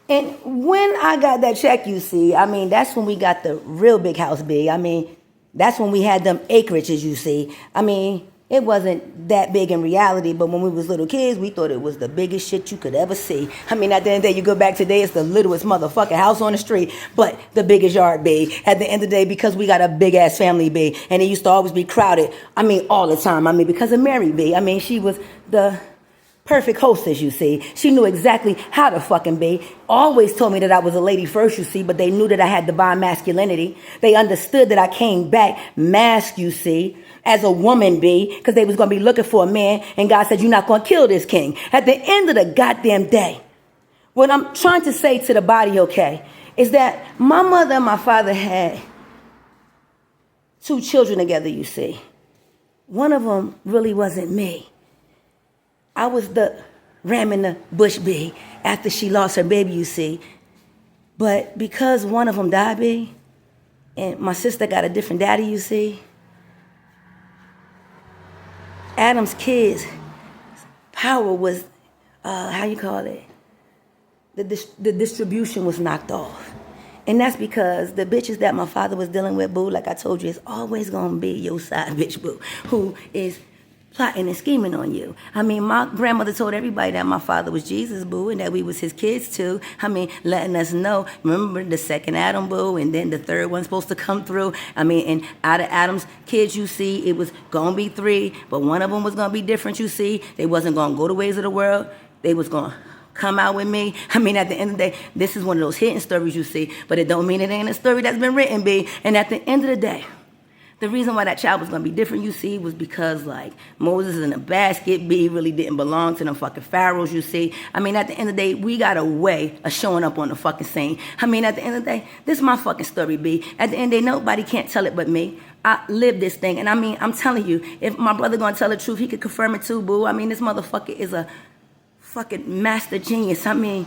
And when I got that check, you see, I mean, that's when we got the real big house, B. I mean, that's when we had them acreages, you see. I mean, it wasn't that big in reality, but when we was little kids, we thought it was the biggest shit you could ever see. I mean, at the end of the day, you go back today, it's the littlest motherfucking house on the street, but the biggest yard, B. At the end of the day, because we got a big-ass family, B, and it used to always be crowded, I mean, all the time. I mean, because of Mary, B. I mean, she was the perfect hostess, you see. She knew exactly how to fucking be. Always told me that I was a lady first, you see, but they knew that I had divine masculinity. They understood that I came back masked, you see, as a woman, B, because they was going to be looking for a man, and God said, you're not going to kill this king. At the end of the goddamn day, what I'm trying to say to the body, okay, is that my mother and my father had 2 children together, you see. One of them really wasn't me. I was the ram in the bush, B, after she lost her baby, you see. But because one of them died, B, and my sister got a different daddy, you see, Adam's kids' power was, how you call it? The distribution was knocked off. And that's because the bitches that my father was dealing with, boo, like I told you, it's always going to be your side bitch, boo, who is plotting and scheming on you. I mean, my grandmother told everybody that my father was Jesus, boo, and that we was his kids too. I mean, letting us know, remember the second Adam, boo, and then the third one's supposed to come through. I mean, and out of Adam's kids, you see, it was going to be 3, but one of them was going to be different, you see. They wasn't going to go the ways of the world. They was going to come out with me. I mean, at the end of the day, this is one of those hidden stories, you see, but it don't mean it ain't a story that's been written, B. And at the end of the day, the reason why that child was going to be different, you see, was because, like, Moses in a basket, B, really didn't belong to them fucking pharaohs, you see. I mean, at the end of the day, we got a way of showing up on the fucking scene. I mean, at the end of the day, this is my fucking story, B. At the end of the day, nobody can't tell it but me. I live this thing, and I mean, I'm telling you, if my brother going to tell the truth, he could confirm it too, boo. I mean, this motherfucker is a fucking master genius. I mean,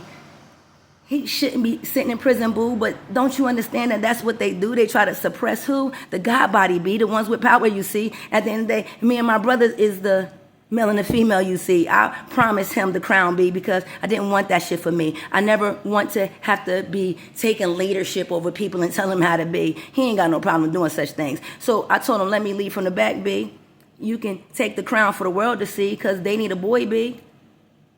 he shouldn't be sitting in prison, boo, but don't you understand that that's what they do? They try to suppress who? The God body, B, the ones with power, you see. At the end of the day, me and my brothers is the male and the female, you see. I promised him the crown, B, because I didn't want that shit for me. I never want to have to be taking leadership over people and telling them how to be. He ain't got no problem doing such things. So I told him, let me lead from the back, B. You can take the crown for the world to see because they need a boy, B.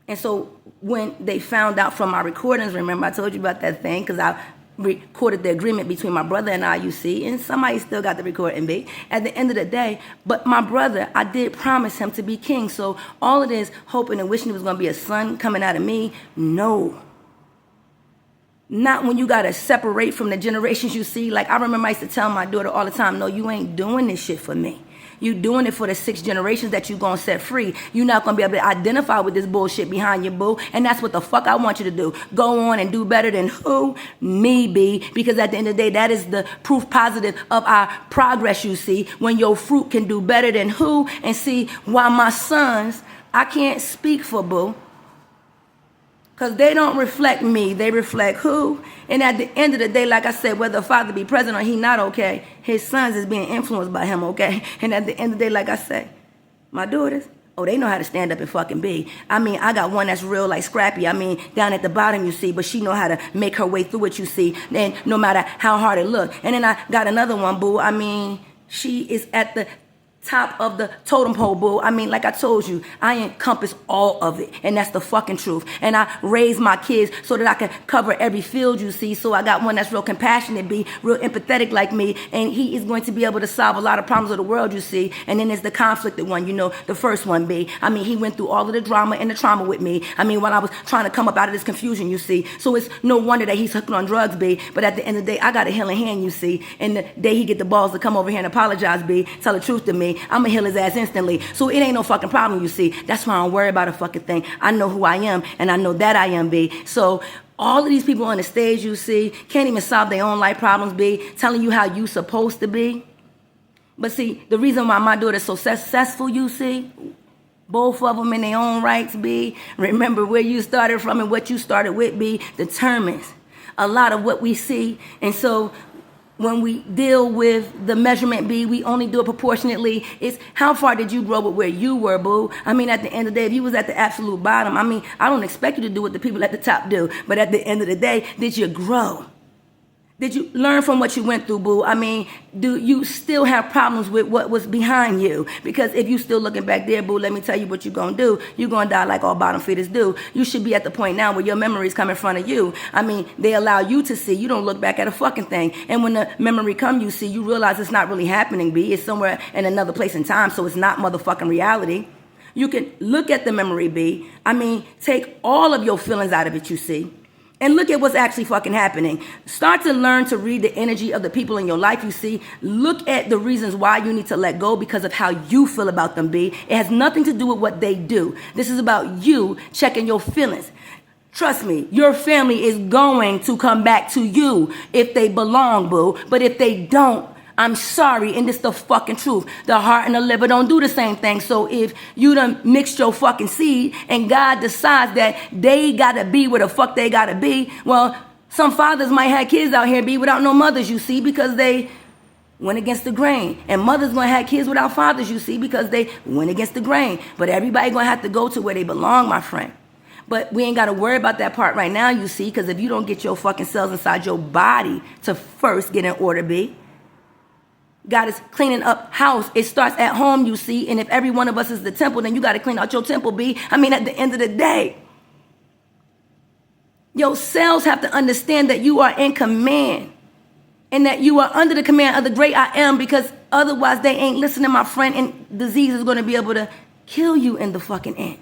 And so when they found out from my recordings, remember I told you about that thing, because I recorded the agreement between my brother and I, you see, and somebody still got the recording, B. At the end of the day, but my brother, I did promise him to be king. So all it is, hoping and wishing it was going to be a son coming out of me, no. Not when you got to separate from the generations, you see. Like, I remember I used to tell my daughter all the time, no, you ain't doing this shit for me. You doing it for the 6 generations that you gonna set free. You're not gonna be able to identify with this bullshit behind your boo. And that's what the fuck I want you to do. Go on and do better than who? Me, B. Because at the end of the day, that is the proof positive of our progress, you see. When your fruit can do better than who? And see, while my sons, I can't speak for boo. Because they don't reflect me. They reflect who? And at the end of the day, like I said, whether a father be present or he not okay, his sons is being influenced by him, okay? And at the end of the day, like I say, my daughters, oh, they know how to stand up and fucking be. I mean, I got one that's real like Scrappy. I mean, down at the bottom, you see, but she know how to make her way through it, you see. And no matter how hard it look. And then I got another one, boo. I mean, she is at the top of the totem pole, boo. I mean, like I told you, I encompass all of it, and that's the fucking truth. And I raise my kids so that I can cover every field, you see. So I got one that's real compassionate, be real empathetic like me, and he is going to be able to solve a lot of problems of the world, you see. And then there's the conflicted one, you know, the first one, B. I mean, he went through all of the drama and the trauma with me. I mean, while I was trying to come up out of this confusion, you see. So it's no wonder that he's hooked on drugs, B. But at the end of the day, I got a healing hand, you see. And the day he get the balls to come over here and apologize, B, tell the truth to me, I'm going to heal his ass instantly. So it ain't no fucking problem, you see. That's why I don't worry about a fucking thing. I know who I am, and I know that I am, B. So all of these people on the stage, you see, can't even solve their own life problems, B, telling you how you supposed to be. But see, the reason why my daughter's so successful, you see, both of them in their own rights, B, remember where you started from and what you started with, B, determines a lot of what we see. And so when we deal with the measurement B, we only do it proportionately. It's how far did you grow with where you were, boo? I mean, at the end of the day, if you was at the absolute bottom, I mean, I don't expect you to do what the people at the top do. But at the end of the day, did you grow? Did you learn from what you went through, boo? I mean, do you still have problems with what was behind you? Because if you still looking back there, boo, let me tell you what you're going to do. You're going to die like all bottom feeders do. You should be at the point now where your memories come in front of you. I mean, they allow you to see. You don't look back at a fucking thing. And when the memory come, you see, you realize it's not really happening, B. It's somewhere in another place and time, so it's not motherfucking reality. You can look at the memory, B. I mean, take all of your feelings out of it, you see. And look at what's actually fucking happening. Start to learn to read the energy of the people in your life, you see. Look at the reasons why you need to let go because of how you feel about them, B. It has nothing to do with what they do. This is about you checking your feelings. Trust me, your family is going to come back to you if they belong, boo. But if they don't, I'm sorry, and this the fucking truth. The heart and the liver don't do the same thing. So if you done mixed your fucking seed and God decides that they gotta be where the fuck they gotta be, well, some fathers might have kids out here be without no mothers, you see, because they went against the grain. And mothers gonna have kids without fathers, you see, because they went against the grain. But everybody gonna have to go to where they belong, my friend. But we ain't got to worry about that part right now, you see, because if you don't get your fucking cells inside your body to first get in order, B, God is cleaning up house. It starts at home, you see. And if every one of us is the temple, then you got to clean out your temple, B. I mean, at the end of the day, your cells have to understand that you are in command and that you are under the command of the great I am, because otherwise they ain't listening, my friend, and disease is going to be able to kill you in the fucking end.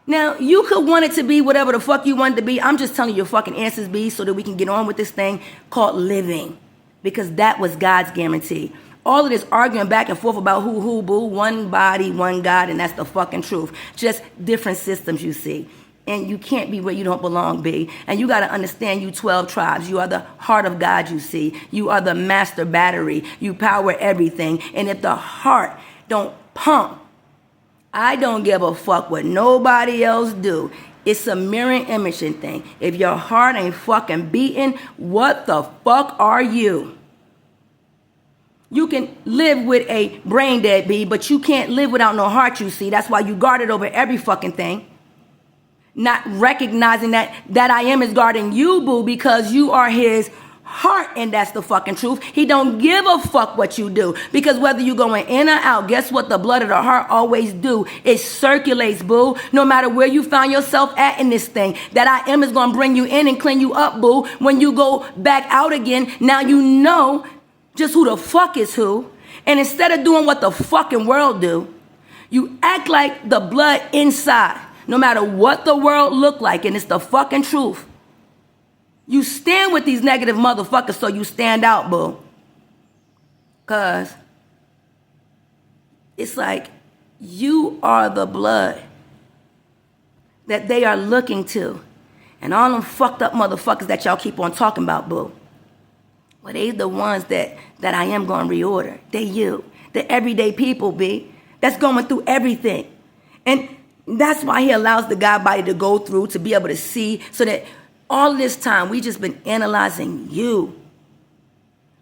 Now, you could want it to be whatever the fuck you want it to be. I'm just telling you your fucking answers, B, so that we can get on with this thing called living. Because that was God's guarantee. All of this arguing back and forth about who, boo, one body, one God, and that's the fucking truth. Just different systems, you see. And you can't be where you don't belong, B. And you got to understand you 12 tribes. You are the heart of God, you see. You are the master battery. You power everything. And if the heart don't pump, I don't give a fuck what nobody else do. It's a mirror imaging thing. If your heart ain't fucking beating, what the fuck are you? You can live with a brain dead, B, but you can't live without no heart, you see. That's why you guard it over every fucking thing. Not recognizing that I am is guarding you, boo, because you are his heart, and that's the fucking truth. He don't give a fuck what you do, because whether you going in or out, guess what the blood of the heart always do? It circulates, boo. No matter where you find yourself at in this thing, that I am is going to bring you in and clean you up, boo. When you go back out again, now you know just who the fuck is who. And instead of doing what the fucking world do, you act like the blood inside, no matter what the world look like, and it's the fucking truth. You stand with these negative motherfuckers, so you stand out, boo. Because it's like you are the blood that they are looking to. And all them fucked up motherfuckers that y'all keep on talking about, boo. Well, they the ones that I am going to reorder. They you. The everyday people, B. That's going through everything. And that's why he allows the God body to go through, to be able to see, so that all this time, we just been analyzing you.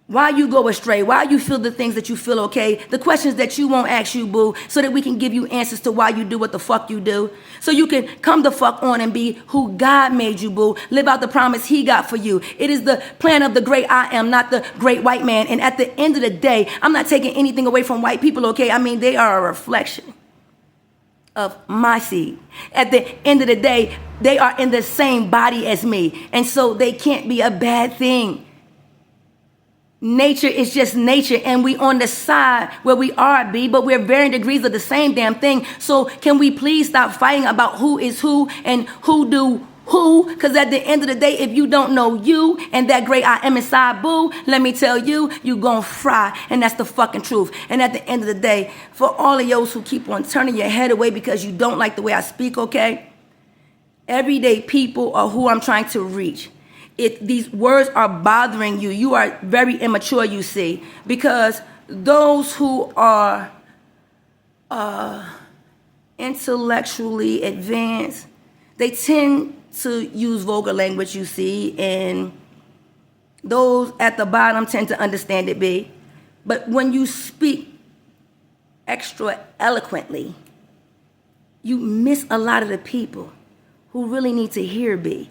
Why you go astray, why you feel the things that you feel okay, the questions that you won't ask you, boo, so that we can give you answers to why you do what the fuck you do. So you can come the fuck on and be who God made you, boo. Live out the promise he got for you. It is the plan of the great I am, not the great white man. And at the end of the day, I'm not taking anything away from white people, okay? I mean, they are a reflection of my seed. At the end of the day, they are in the same body as me. And so they can't be a bad thing. Nature is just nature, and we on the side where we are, B, but we're varying degrees of the same damn thing. So can we please stop fighting about who is who and who do who? Because at the end of the day, if you don't know you and that great I am inside, boo, let me tell you, you gonna fry. And that's the fucking truth. And at the end of the day, for all of those who keep on turning your head away because you don't like the way I speak, okay? Everyday people are who I'm trying to reach. If these words are bothering you, you are very immature, you see. Because those who are intellectually advanced, they tend to use vulgar language, you see, and Those at the bottom tend to understand it, B. But when you speak extra eloquently, you miss a lot of the people who really need to hear, B.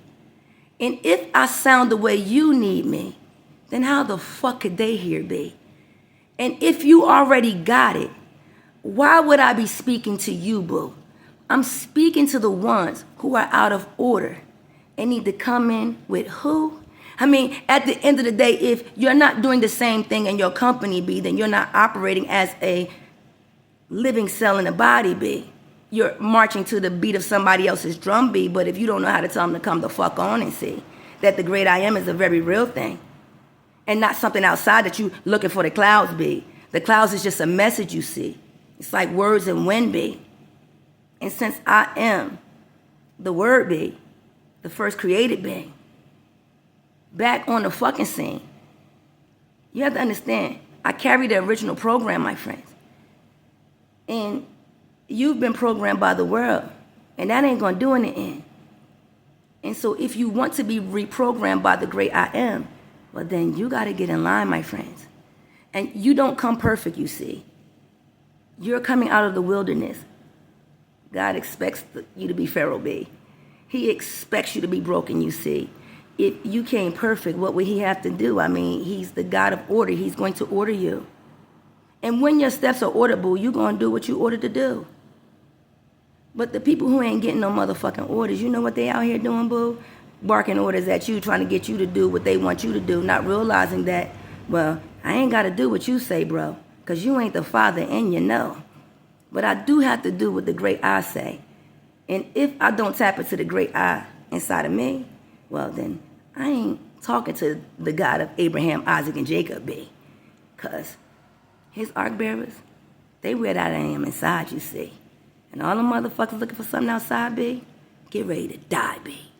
And if I sound the way you need me, then how the fuck could they hear, B? And if you already got it, why would I be speaking to you, boo? I'm speaking to the ones who are out of order and need to come in with who? I mean, at the end of the day, if you're not doing the same thing in your company, B, then you're not operating as a living cell in a body, B. You're marching to the beat of somebody else's drum, B, but if you don't know how to tell them to come the fuck on and see that the great I am is a very real thing and not something outside that you looking for the clouds, B. The clouds is just a message you see. It's like words and wind, B. And since I am the word, B, the first created being, back on the fucking scene, you have to understand, I carry the original program, my friends. And you've been programmed by the world, and that ain't gonna do anything. And so if you want to be reprogrammed by the great I am, well then you gotta get in line, my friends. And you don't come perfect, you see. You're coming out of the wilderness. God expects you to be Pharaoh, B. He expects you to be broken, you see. If you came perfect, what would he have to do? I mean, he's the God of order. He's going to order you. And when your steps are orderable, you're going to do what you ordered to do. But the people who ain't getting no motherfucking orders, you know what they out here doing, boo? Barking orders at you, trying to get you to do what they want you to do, not realizing that, well, I ain't got to do what you say, bro, because you ain't the father and you know. But I do have to do what the great I say. And if I don't tap into the great I inside of me, well, then I ain't talking to the God of Abraham, Isaac, and Jacob, B. Because his ark bearers, they wear that I am inside, you see. And all the motherfuckers looking for something outside, B, get ready to die, B.